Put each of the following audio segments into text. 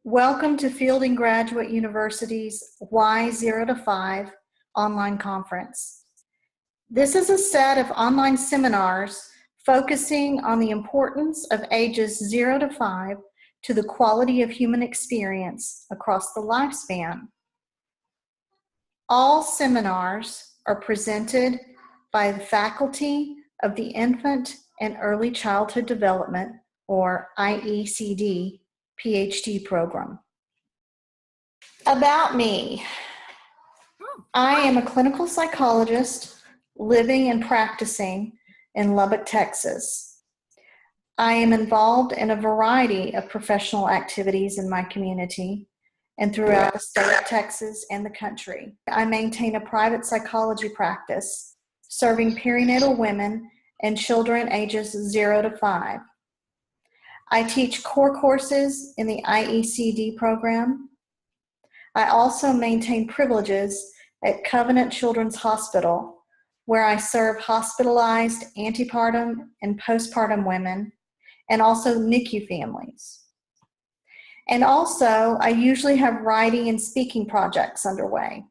Welcome to Fielding Graduate University's Y0 to 5 online conference. This is a set of online seminars focusing on the importance of ages 0 to 5 to the quality of human experience across the lifespan. All seminars are presented by the faculty of the Infant and Early Childhood Development, or IECD, PhD program. About me. I am a clinical psychologist living and practicing in Lubbock, Texas. I am involved in a variety of professional activities in my community and throughout the state of Texas and the country. I maintain a private psychology practice serving perinatal women and children ages 0 to 5. I teach core courses in the IECD program. I also maintain privileges at Covenant Children's Hospital, where I serve hospitalized antepartum and postpartum women, and also NICU families. And also, I usually have writing and speaking projects underway.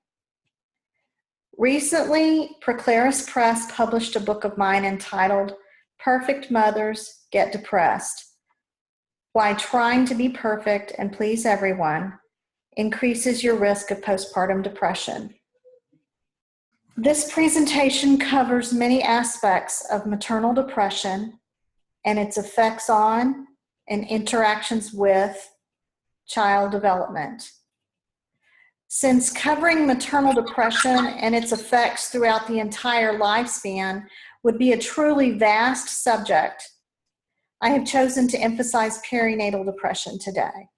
Recently, Proclaris Press published a book of mine entitled Perfect Mothers Get Depressed: Why Trying to be Perfect and Please Everyone Increases Your Risk of Postpartum Depression. This presentation covers many aspects of maternal depression and its effects on and interactions with child development. Since covering maternal depression and its effects throughout the entire lifespan would be a truly vast subject, I have chosen to emphasize perinatal depression today.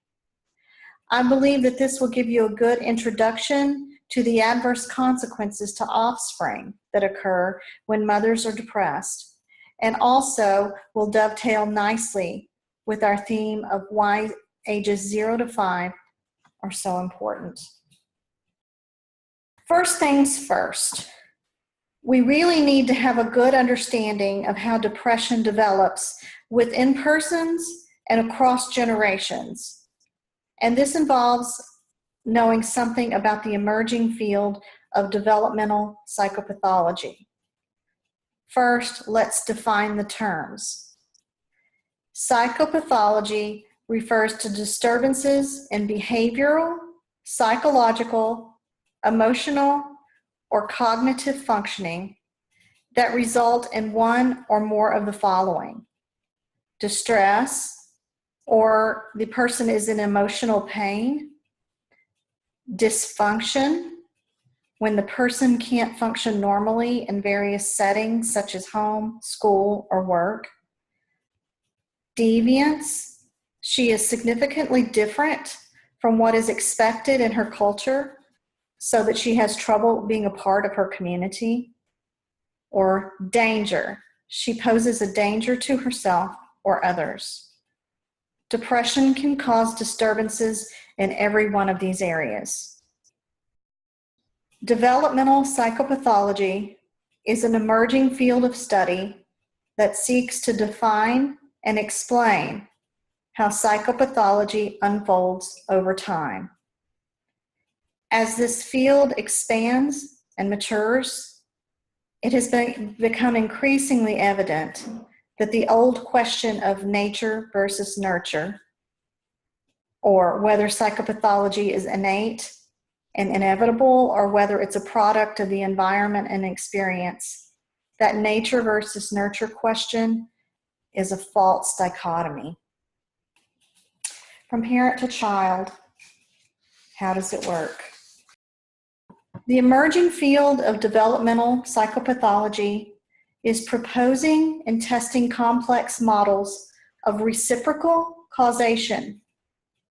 I believe that this will give you a good introduction to the adverse consequences to offspring that occur when mothers are depressed, and also will dovetail nicely with our theme of why ages 0 to 5 are so important. First things first, we really need to have a good understanding of how depression develops within persons and across generations. And this involves knowing something about the emerging field of developmental psychopathology. First, let's define the terms. Psychopathology refers to disturbances in behavioral, psychological, emotional, or cognitive functioning that result in one or more of the following: distress, or the person is in emotional pain; dysfunction, when the person can't function normally in various settings such as home, school, or work; deviance, she is significantly different from what is expected in her culture, so that she has trouble being a part of her community; or danger, she poses a danger to herself or others. Depression can cause disturbances in every one of these areas. Developmental psychopathology is an emerging field of study that seeks to define and explain how psychopathology unfolds over time. As this field expands and matures, it has become increasingly evident that the old question of nature versus nurture, or whether psychopathology is innate and inevitable, or whether it's a product of the environment and experience, that nature versus nurture question is a false dichotomy. From parent to child, how does it work? The emerging field of developmental psychopathology is proposing and testing complex models of reciprocal causation,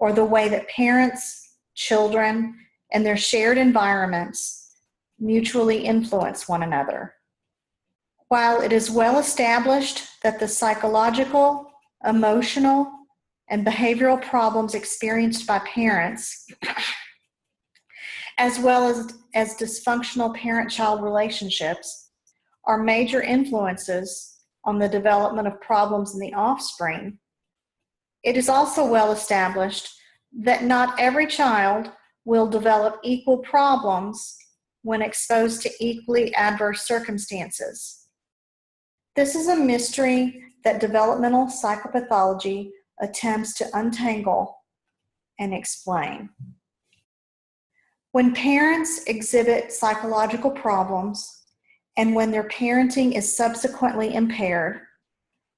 or the way that parents, children, and their shared environments mutually influence one another. While it is well established that the psychological, emotional, and behavioral problems experienced by parents, as well as dysfunctional parent-child relationships, are major influences on the development of problems in the offspring, it is also well established that not every child will develop equal problems when exposed to equally adverse circumstances. This is a mystery that developmental psychopathology attempts to untangle and explain. When parents exhibit psychological problems and when their parenting is subsequently impaired,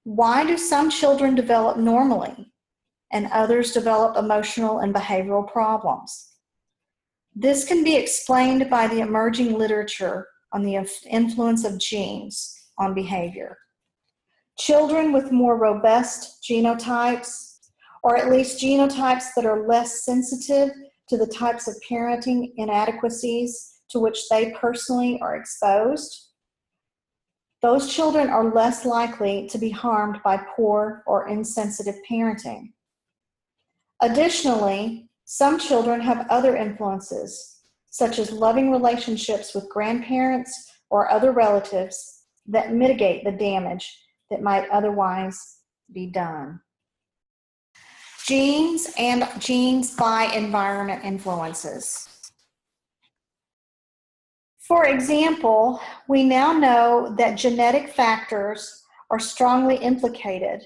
why do some children develop normally and others develop emotional and behavioral problems? This can be explained by the emerging literature on the influence of genes on behavior. Children with more robust genotypes, or at least genotypes that are less sensitive to the types of parenting inadequacies to which they personally are exposed, those children are less likely to be harmed by poor or insensitive parenting. Additionally, some children have other influences, such as loving relationships with grandparents or other relatives that mitigate the damage that might otherwise be done. Genes and genes by environment influences. For example, we now know that genetic factors are strongly implicated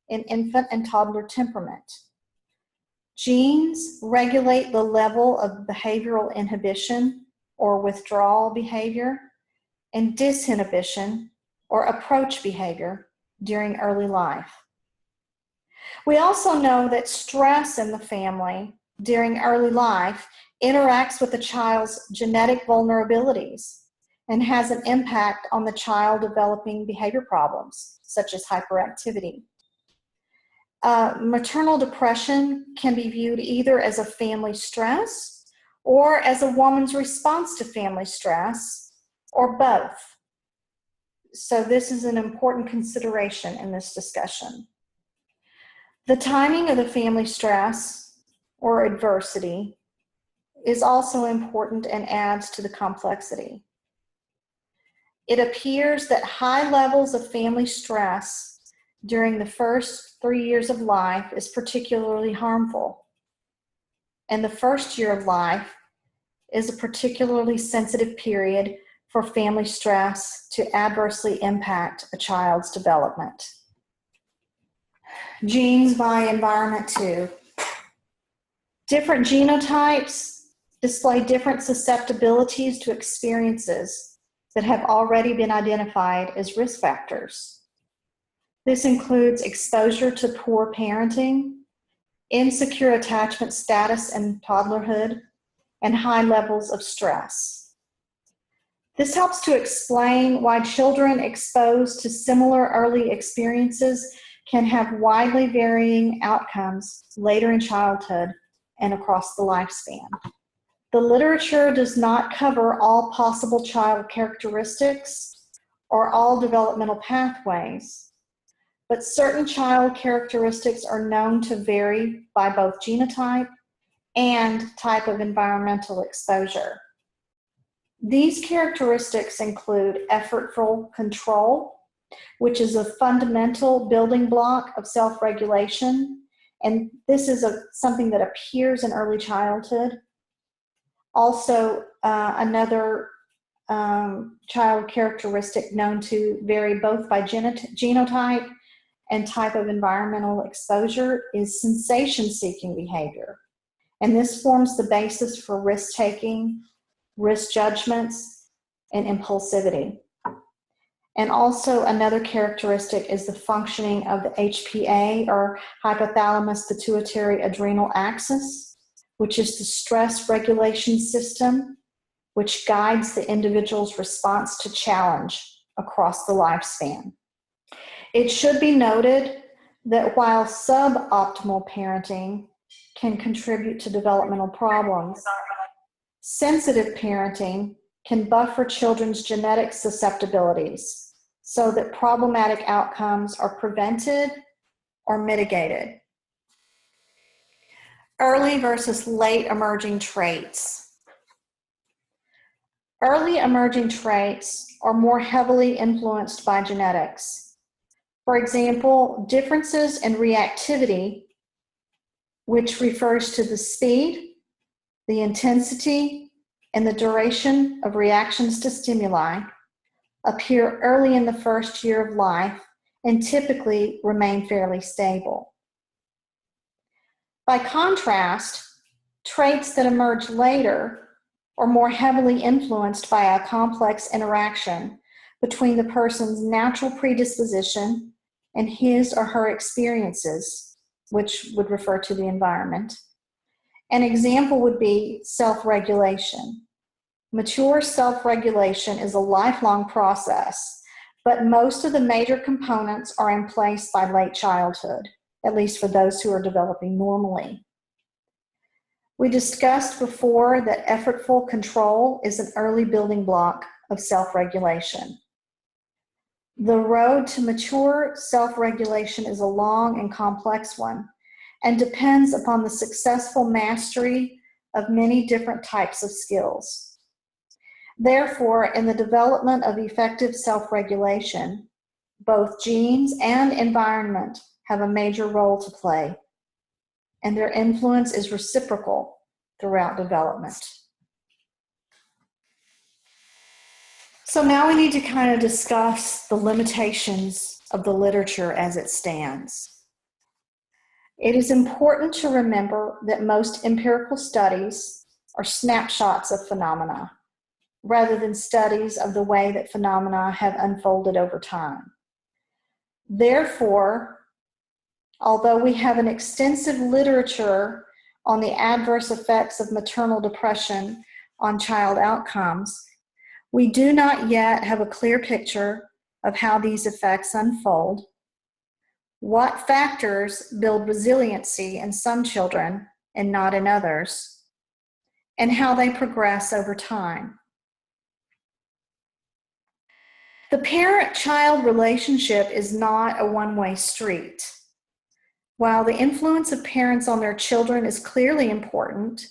in infant and toddler temperament. Genes regulate the level of behavioral inhibition or withdrawal behavior and disinhibition or approach behavior during early life. We also know that stress in the family during early life interacts with the child's genetic vulnerabilities and has an impact on the child developing behavior problems, such as hyperactivity. Maternal depression can be viewed either as a family stress or as a woman's response to family stress, or both. So this is an important consideration in this discussion. The timing of the family stress or adversity is also important and adds to the complexity. It appears that high levels of family stress during the first 3 years of life is particularly harmful. And the first year of life is a particularly sensitive period for family stress to adversely impact a child's development. Genes by environment 2. Different genotypes display different susceptibilities to experiences that have already been identified as risk factors. This includes exposure to poor parenting, insecure attachment status in toddlerhood, and high levels of stress. This helps to explain why children exposed to similar early experiences can have widely varying outcomes later in childhood and across the lifespan. The literature does not cover all possible child characteristics or all developmental pathways, but certain child characteristics are known to vary by both genotype and type of environmental exposure. These characteristics include effortful control, which is a fundamental building block of self-regulation, and this is something that appears in early childhood. Also, another child characteristic known to vary both by genotype and type of environmental exposure is sensation-seeking behavior. And this forms the basis for risk-taking, risk judgments, and impulsivity. And also another characteristic is the functioning of the HPA, or hypothalamus pituitary adrenal axis, which is the stress regulation system, which guides the individual's response to challenge across the lifespan. It should be noted that while suboptimal parenting can contribute to developmental problems, sensitive parenting can buffer children's genetic susceptibilities so that problematic outcomes are prevented or mitigated. Early versus late emerging traits. Early emerging traits are more heavily influenced by genetics. For example, differences in reactivity which refers to the speed, the intensity, and the duration of reactions to stimuli, appear early in the first year of life and typically remain fairly stable. By contrast, traits that emerge later are more heavily influenced by a complex interaction between the person's natural predisposition and his or her experiences, which would refer to the environment. An example would be self-regulation. Mature self-regulation is a lifelong process, but most of the major components are in place by late childhood, at least for those who are developing normally. We discussed before that effortful control is an early building block of self-regulation. The road to mature self-regulation is a long and complex one and depends upon the successful mastery of many different types of skills. Therefore, in the development of effective self-regulation, both genes and environment have a major role to play, and their influence is reciprocal throughout development. So now we need to kind of discuss the limitations of the literature as it stands. It is important to remember that most empirical studies are snapshots of phenomena, rather than studies of the way that phenomena have unfolded over time. Therefore, although we have an extensive literature on the adverse effects of maternal depression on child outcomes, we do not yet have a clear picture of how these effects unfold, what factors build resiliency in some children and not in others, and how they progress over time. The parent-child relationship is not a one-way street. While the influence of parents on their children is clearly important,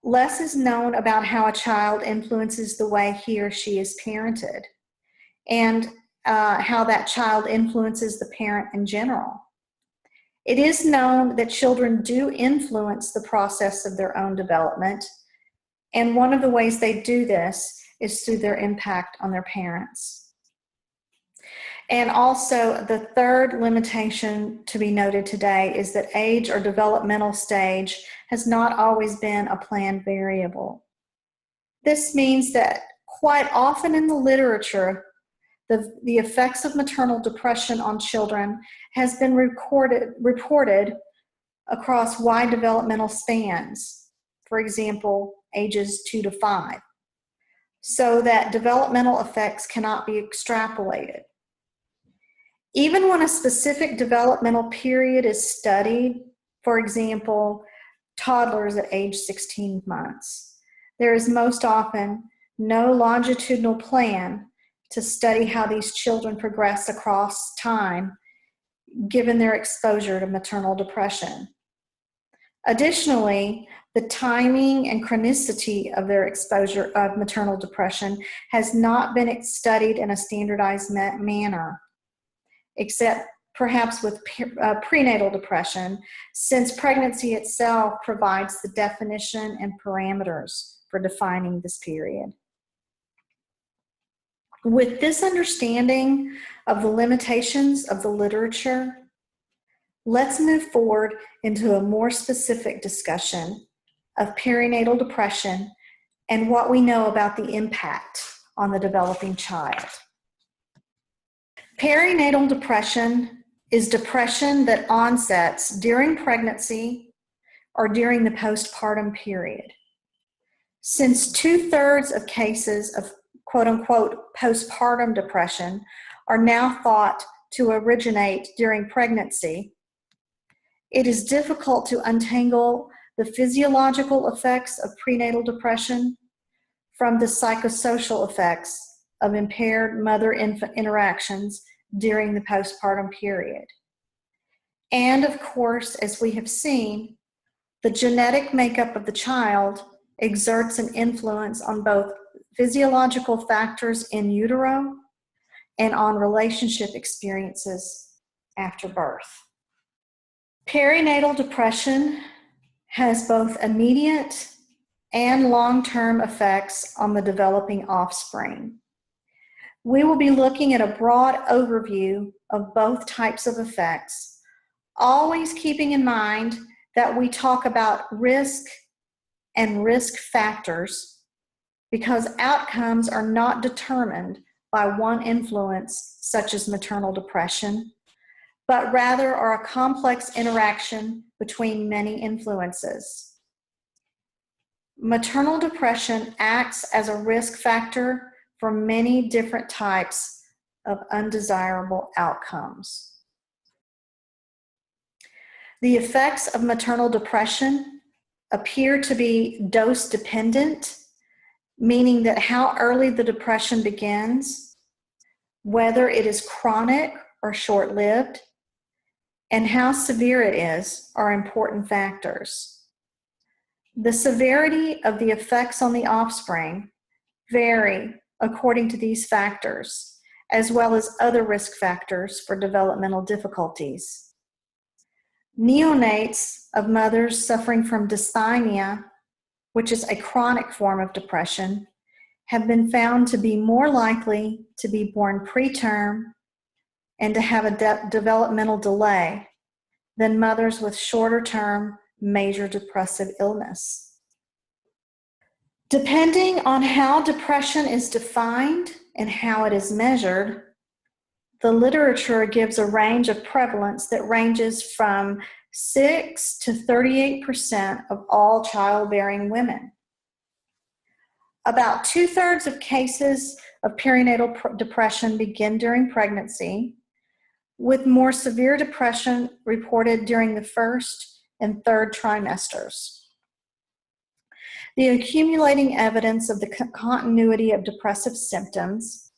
less is known about how a child influences the way he or she is parented and how that child influences the parent in general. It is known that children do influence the process of their own development, and one of the ways they do this is through their impact on their parents. And also, the third limitation to be noted today is that age or developmental stage has not always been a planned variable. This means that quite often in the literature, the effects of maternal depression on children has been reported across wide developmental spans, for example, ages 2 to 5, so that developmental effects cannot be extrapolated. Even when a specific developmental period is studied, for example, toddlers at age 16 months, there is most often no longitudinal plan to study how these children progress across time given their exposure to maternal depression. Additionally, the timing and chronicity of their exposure of maternal depression has not been studied in a standardized manner, except perhaps with prenatal depression, since pregnancy itself provides the definition and parameters for defining this period. With this understanding of the limitations of the literature, let's move forward into a more specific discussion of perinatal depression and what we know about the impact on the developing child. Perinatal depression is depression that onsets during pregnancy or during the postpartum period. Since 2/3 of cases of quote-unquote postpartum depression are now thought to originate during pregnancy, it is difficult to untangle the physiological effects of prenatal depression from the psychosocial effects of impaired mother-infant interactions during the postpartum period. And of course, as we have seen, the genetic makeup of the child exerts an influence on both physiological factors in utero and on relationship experiences after birth. Perinatal depression has both immediate and long-term effects on the developing offspring. We will be looking at a broad overview of both types of effects, always keeping in mind that we talk about risk and risk factors because outcomes are not determined by one influence such as maternal depression, but rather are a complex interaction between many influences. Maternal depression acts as a risk factor for many different types of undesirable outcomes. The effects of maternal depression appear to be dose dependent, meaning that how early the depression begins, whether it is chronic or short-lived, and how severe it is are important factors. The severity of the effects on the offspring vary according to these factors, as well as other risk factors for developmental difficulties. Neonates of mothers suffering from dysthymia, which is a chronic form of depression, have been found to be more likely to be born preterm and to have a developmental delay than mothers with shorter-term major depressive illness. Depending on how depression is defined and how it is measured, the literature gives a range of prevalence that ranges from 6 to 38% of all childbearing women. About 2/3 of cases of perinatal depression begin during pregnancy, with more severe depression reported during the first and third trimesters. The accumulating evidence of the continuity of depressive symptoms,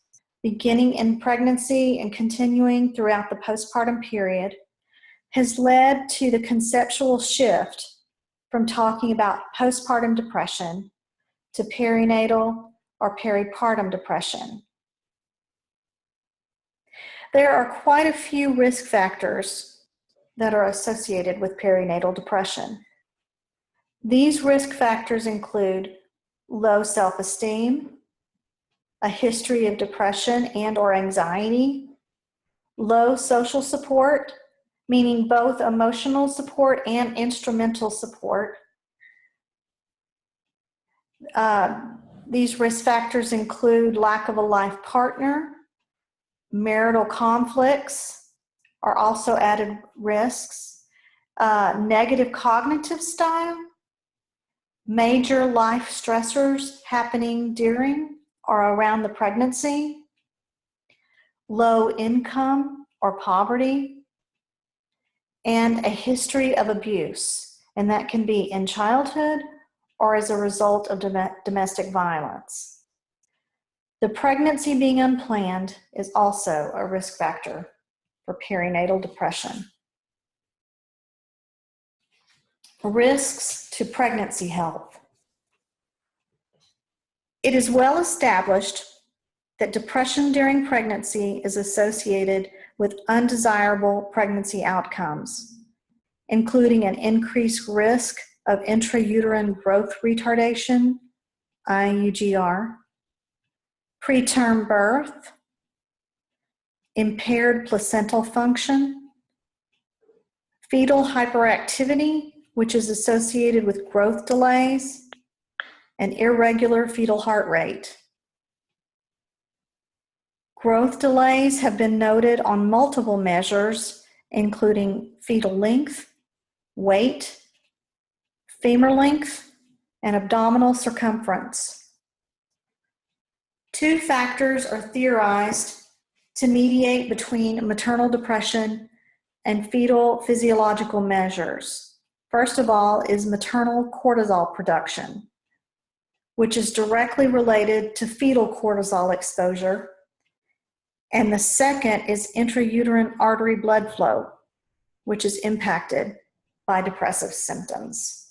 beginning in pregnancy and continuing throughout the postpartum period, has led to the conceptual shift from talking about postpartum depression to perinatal or peripartum depression. There are quite a few risk factors that are associated with perinatal depression. These risk factors include low self-esteem, a history of depression and or anxiety, low social support, meaning both emotional support and instrumental support. These risk factors include lack of a life partner, marital conflicts are also added risks, negative cognitive style, major life stressors happening during or around the pregnancy, low income or poverty, and a history of abuse, and that can be in childhood or as a result of domestic violence. The pregnancy being unplanned is also a risk factor for perinatal depression. Risks to pregnancy health. It is well established that depression during pregnancy is associated with undesirable pregnancy outcomes, including an increased risk of intrauterine growth retardation, IUGR, preterm birth, impaired placental function, fetal hyperactivity, which is associated with growth delays, and irregular fetal heart rate. Growth delays have been noted on multiple measures, including fetal length, weight, femur length, and abdominal circumference. 2 factors are theorized to mediate between maternal depression and fetal physiological measures. First of all is maternal cortisol production, which is directly related to fetal cortisol exposure. And the second is intrauterine artery blood flow, which is impacted by depressive symptoms.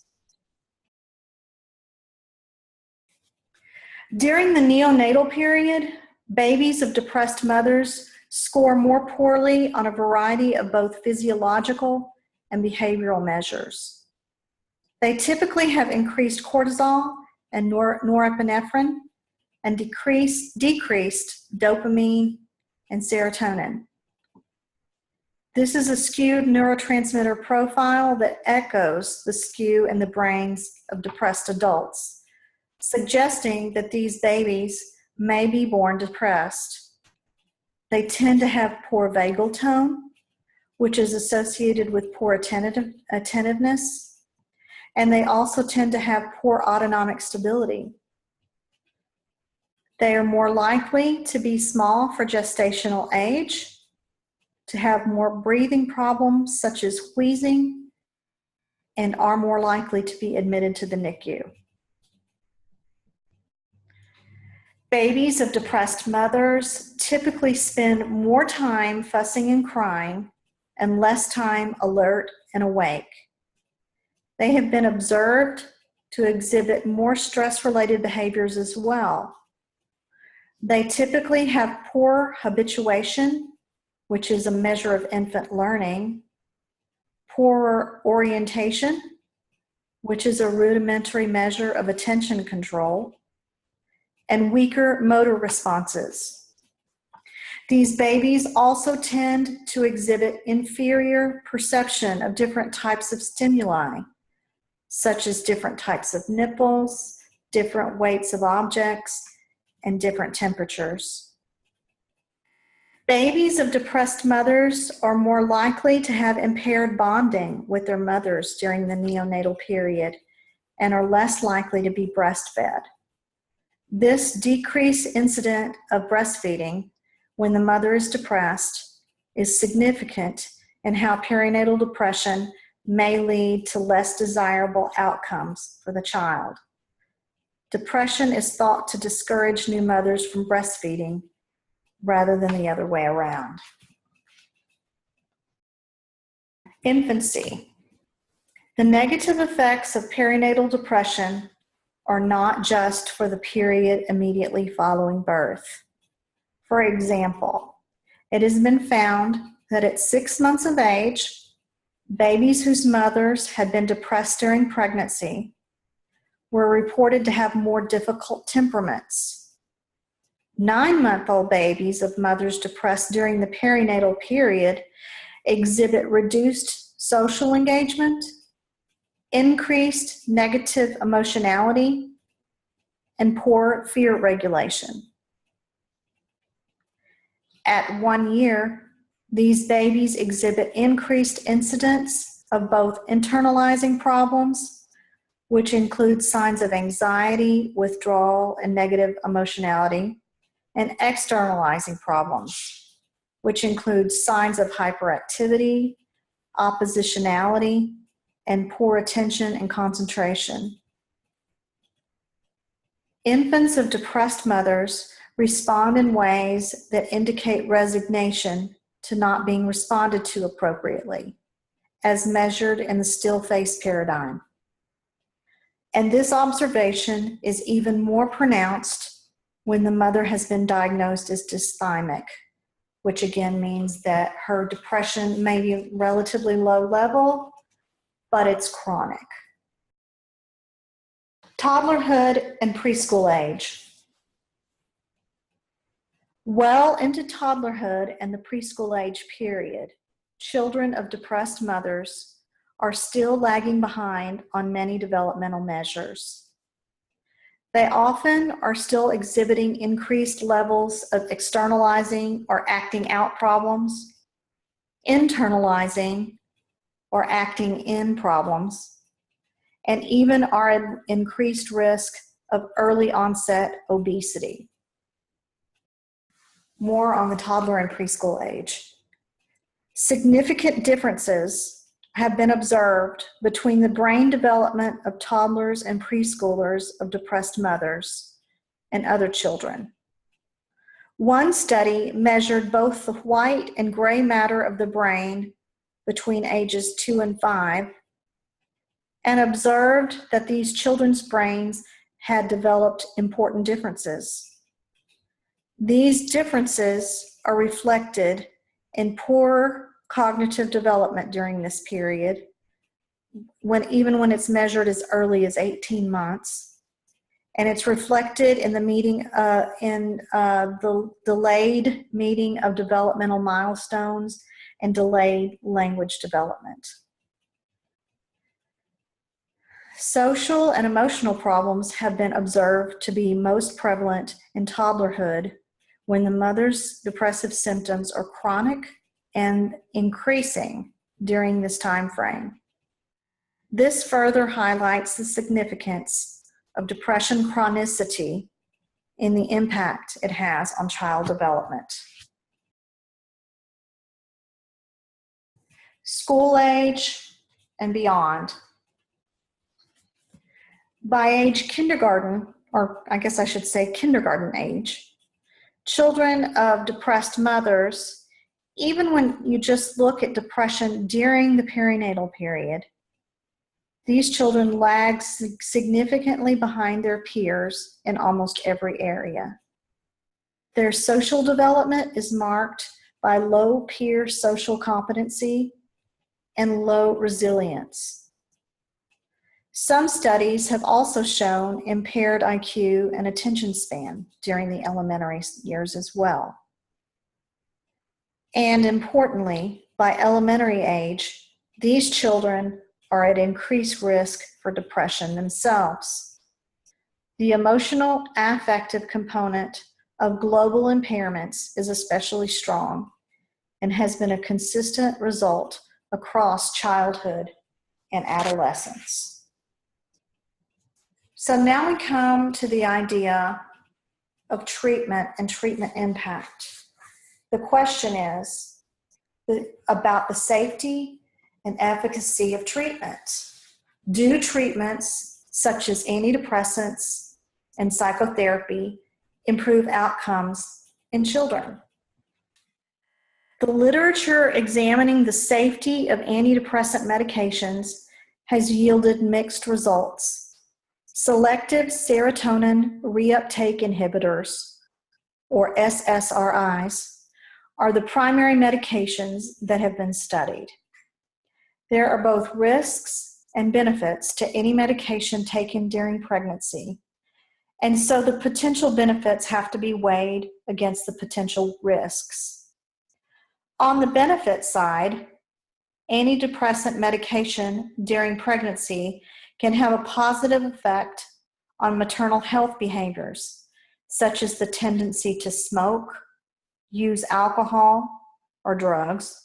During the neonatal period, babies of depressed mothers score more poorly on a variety of both physiological and behavioral measures. They typically have increased cortisol and norepinephrine and decreased dopamine and serotonin. This is a skewed neurotransmitter profile that echoes the skew in the brains of depressed adults, suggesting that these babies may be born depressed. They tend to have poor vagal tone, which is associated with poor attentiveness, and they also tend to have poor autonomic stability. They are more likely to be small for gestational age, to have more breathing problems such as wheezing, and are more likely to be admitted to the NICU. Babies of depressed mothers typically spend more time fussing and crying and less time alert and awake. They have been observed to exhibit more stress-related behaviors as well. They typically have poor habituation, which is a measure of infant learning, poor orientation, which is a rudimentary measure of attention control, and weaker motor responses. These babies also tend to exhibit inferior perception of different types of stimuli, such as different types of nipples, different weights of objects, and different temperatures. Babies of depressed mothers are more likely to have impaired bonding with their mothers during the neonatal period and are less likely to be breastfed. This decreased incidence of breastfeeding when the mother is depressed is significant in how perinatal depression may lead to less desirable outcomes for the child. Depression is thought to discourage new mothers from breastfeeding rather than the other way around. Infancy. The negative effects of perinatal depression are not just for the period immediately following birth. For example, it has been found that at 6 months of age, babies whose mothers had been depressed during pregnancy were reported to have more difficult temperaments. 9-month-old babies of mothers depressed during the perinatal period exhibit reduced social engagement, increased negative emotionality, and poor fear regulation. At 1 year, these babies exhibit increased incidence of both internalizing problems, which include signs of anxiety, withdrawal, and negative emotionality, and externalizing problems, which include signs of hyperactivity, oppositionality, and poor attention and concentration. Infants of depressed mothers respond in ways that indicate resignation to not being responded to appropriately, as measured in the still face paradigm. And this observation is even more pronounced when the mother has been diagnosed as dysthymic, which again means that her depression may be relatively low level, but it's chronic. Toddlerhood and preschool age. Well into toddlerhood and the preschool age period, children of depressed mothers are still lagging behind on many developmental measures. They often are still exhibiting increased levels of externalizing or acting out problems, internalizing or acting in problems, and even are at increased risk of early onset obesity. More on the toddler and preschool age. Significant differences have been observed between the brain development of toddlers and preschoolers of depressed mothers and other children. One study measured both the white and gray matter of the brain between ages 2 and 5 and observed that these children's brains had developed important differences. These differences are reflected in poor cognitive development during this period, even when it's measured as early as 18 months. And it's reflected in the delayed meeting of developmental milestones and delayed language development. Social and emotional problems have been observed to be most prevalent in toddlerhood when the mother's depressive symptoms are chronic and increasing during this time frame. This further highlights the significance of depression chronicity in the impact it has on child development. School age and beyond. By age kindergarten, or I guess I should say kindergarten age, children of depressed mothers, even when you just look at depression during the perinatal period, these children lag significantly behind their peers in almost every area. Their social development is marked by low peer social competency and low resilience. Some studies have also shown impaired IQ and attention span during the elementary years as well. And importantly, by elementary age, these children are at increased risk for depression themselves. The emotional affective component of global impairments is especially strong and has been a consistent result across childhood and adolescence. So now we come to the idea of treatment and treatment impact. The question is about the safety and efficacy of treatment. Do treatments such as antidepressants and psychotherapy improve outcomes in children? The literature examining the safety of antidepressant medications has yielded mixed results. Selective serotonin reuptake inhibitors, or SSRIs, are the primary medications that have been studied. There are both risks and benefits to any medication taken during pregnancy, and so the potential benefits have to be weighed against the potential risks. On the benefit side, antidepressant medication during pregnancy can have a positive effect on maternal health behaviors, such as the tendency to smoke, use alcohol or drugs,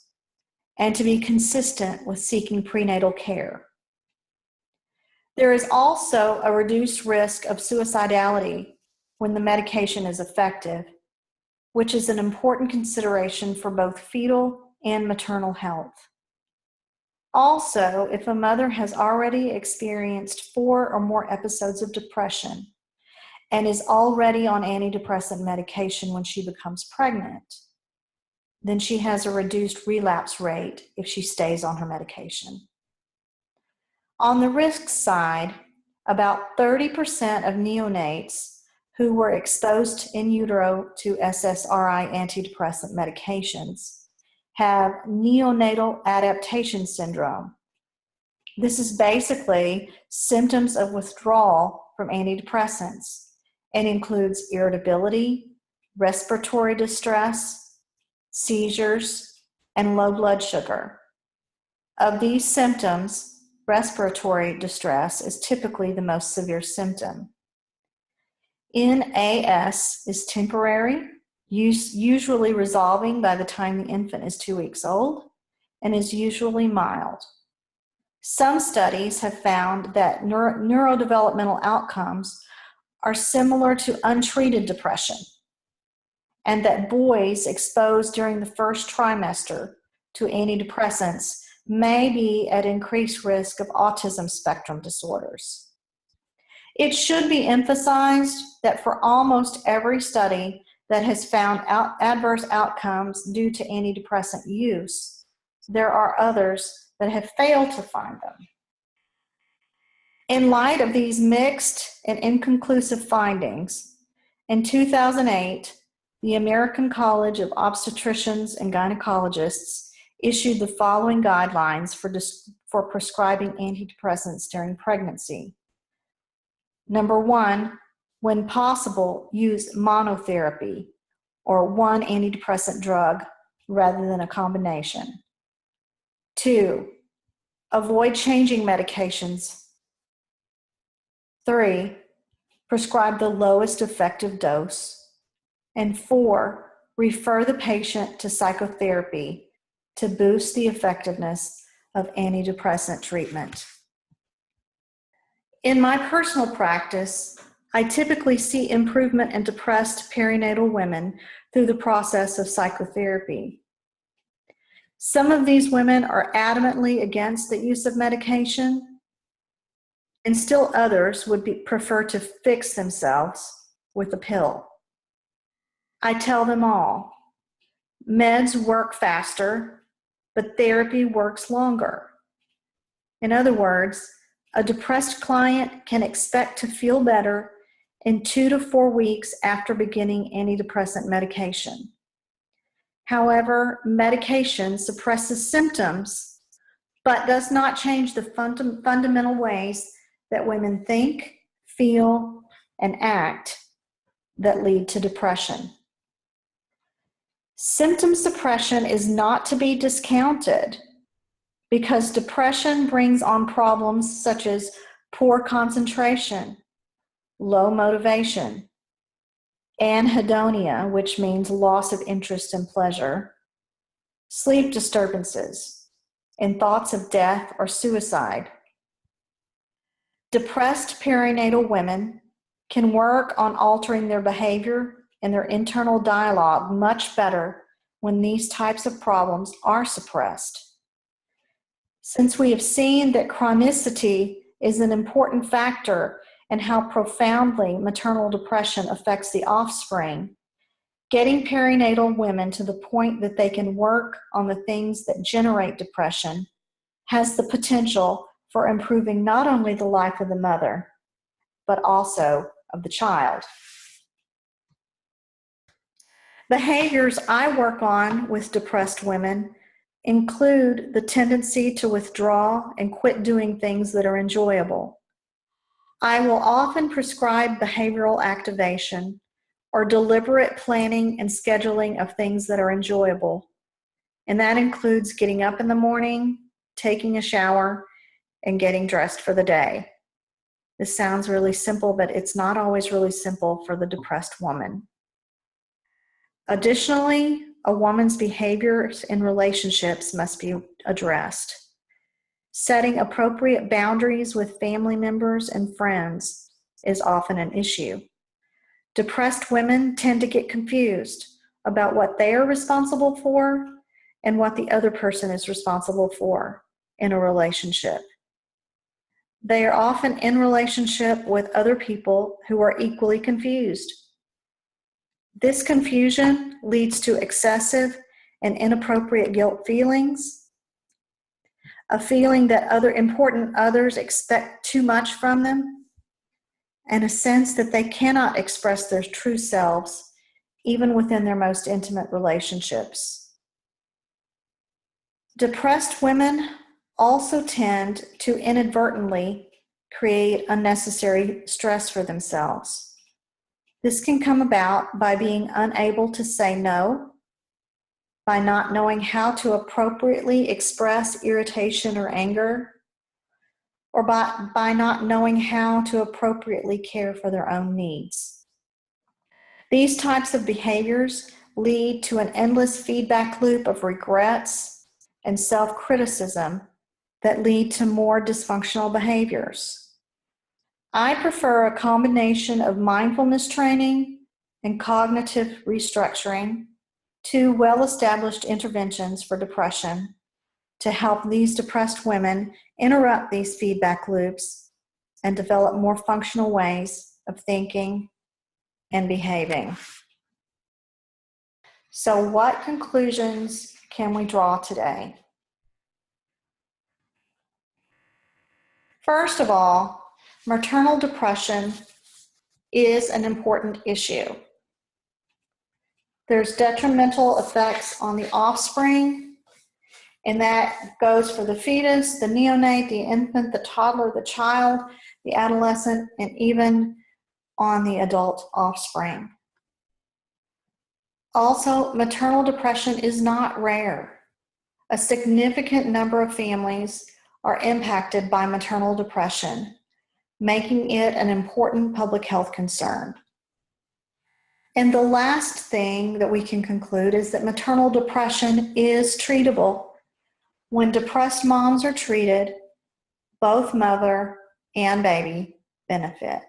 and to be consistent with seeking prenatal care. There is also a reduced risk of suicidality when the medication is effective, which is an important consideration for both fetal and maternal health. Also, if a mother has already experienced 4 or more episodes of depression and is already on antidepressant medication when she becomes pregnant, then she has a reduced relapse rate if she stays on her medication. On the risk side, about 30% of neonates who were exposed in utero to SSRI antidepressant medications have neonatal adaptation syndrome. This is basically symptoms of withdrawal from antidepressants and includes irritability, respiratory distress, seizures, and low blood sugar. Of these symptoms, respiratory distress is typically the most severe symptom. NAS is temporary, usually resolving by the time the infant is 2 weeks old, and is usually mild. Some studies have found that neurodevelopmental outcomes are similar to untreated depression, and that boys exposed during the first trimester to antidepressants may be at increased risk of autism spectrum disorders. It should be emphasized that for almost every study that has found adverse outcomes due to antidepressant use, there are others that have failed to find them. In light of these mixed and inconclusive findings, in 2008, the American College of Obstetricians and Gynecologists issued the following guidelines for prescribing antidepressants during pregnancy. Number 1, when possible, use monotherapy or one antidepressant drug rather than a combination. 2, avoid changing medications. 3, prescribe the lowest effective dose. And 4, refer the patient to psychotherapy to boost the effectiveness of antidepressant treatment. In my personal practice, I typically see improvement in depressed perinatal women through the process of psychotherapy. Some of these women are adamantly against the use of medication, and still others would prefer to fix themselves with a pill. I tell them all, meds work faster, but therapy works longer. In other words, a depressed client can expect to feel better in 2 to 4 weeks after beginning antidepressant medication. However, medication suppresses symptoms, but does not change the fundamental ways that women think, feel, and act that lead to depression. Symptom suppression is not to be discounted, because depression brings on problems such as poor concentration, low motivation, anhedonia, which means loss of interest and pleasure, sleep disturbances, and thoughts of death or suicide. Depressed perinatal women can work on altering their behavior and their internal dialogue much better when these types of problems are suppressed. Since we have seen that chronicity is an important factor in how profoundly maternal depression affects the offspring, getting perinatal women to the point that they can work on the things that generate depression has the potential for improving not only the life of the mother, but also of the child. Behaviors I work on with depressed women include the tendency to withdraw and quit doing things that are enjoyable. I will often prescribe behavioral activation or deliberate planning and scheduling of things that are enjoyable. And that includes getting up in the morning, taking a shower, and getting dressed for the day. This sounds really simple, but it's not always really simple for the depressed woman. Additionally, a woman's behaviors in relationships must be addressed. Setting appropriate boundaries with family members and friends is often an issue. Depressed women tend to get confused about what they are responsible for and what the other person is responsible for in a relationship. They are often in relationship with other people who are equally confused. This confusion leads to excessive and inappropriate guilt feelings, a feeling that others expect too much from them, and a sense that they cannot express their true selves even within their most intimate relationships. Depressed women also tend to inadvertently create unnecessary stress for themselves. This can come about by being unable to say no, by not knowing how to appropriately express irritation or anger, or by not knowing how to appropriately care for their own needs. These types of behaviors lead to an endless feedback loop of regrets and self-criticism that lead to more dysfunctional behaviors. I prefer a combination of mindfulness training and cognitive restructuring, two well-established interventions for depression, to help these depressed women interrupt these feedback loops and develop more functional ways of thinking and behaving. So, what conclusions can we draw today? First of all, maternal depression is an important issue. There's detrimental effects on the offspring, And that goes for the fetus, the neonate, the infant, the toddler, the child, the adolescent, and even on the adult offspring. Also, maternal depression is not rare. A significant number of families are impacted by maternal depression, making it an important public health concern. And the last thing that we can conclude is that maternal depression is treatable. When depressed moms are treated, both mother and baby benefit.